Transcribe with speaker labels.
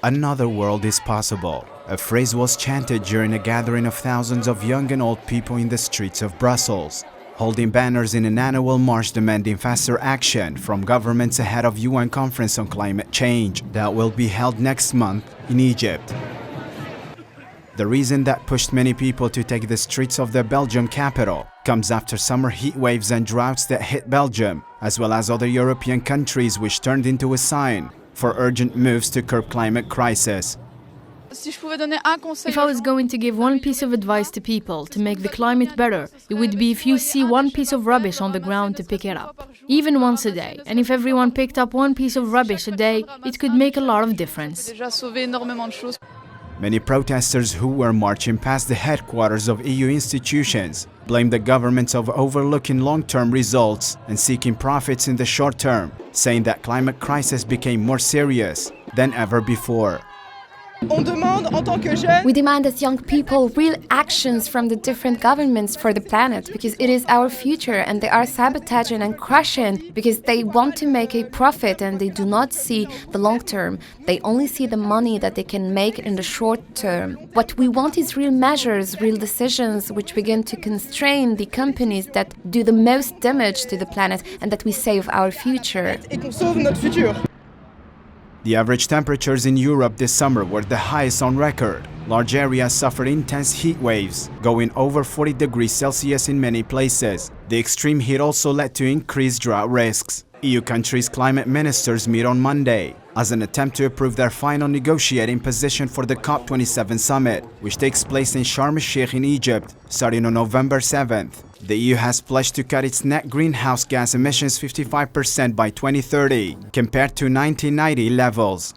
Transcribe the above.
Speaker 1: Another world is possible. A phrase was chanted during a gathering of thousands of young and old people in the streets of Brussels, holding banners in an annual march demanding faster action from governments ahead of UN Conference on Climate Change that will be held next month in Egypt. The reason that pushed many people to take the streets of the Belgium capital comes after summer heat waves and droughts that hit Belgium, as well as other European countries, which turned into a sign for urgent moves to curb climate crisis.
Speaker 2: If I was going to give one piece of advice to people to make the climate better, it would be if you see one piece of rubbish on the ground to pick it up, even once a day. And if everyone picked up one piece of rubbish a day, it could make a lot of difference.
Speaker 1: Many protesters who were marching past the headquarters of EU institutions blamed the governments of overlooking long-term results and seeking profits in the short term, saying that climate crisis became more serious than ever before.
Speaker 3: We demand as young people real actions from the different governments for the planet, because it is our future and they are sabotaging and crushing because they want to make a profit and they do not see the long term. They only see the money that they can make in the short term. What we want is real measures, real decisions which begin to constrain the companies that do the most damage to the planet and that we save our future.
Speaker 1: The average temperatures in Europe this summer were the highest on record. Large areas suffered intense heat waves, going over 40 degrees Celsius in many places. The extreme heat also led to increased drought risks. EU countries' climate ministers meet on Monday as an attempt to approve their final negotiating position for the COP27 summit, which takes place in Sharm el-Sheikh in Egypt, starting on November 7th. The EU has pledged to cut its net greenhouse gas emissions 55% by 2030, compared to 1990 levels.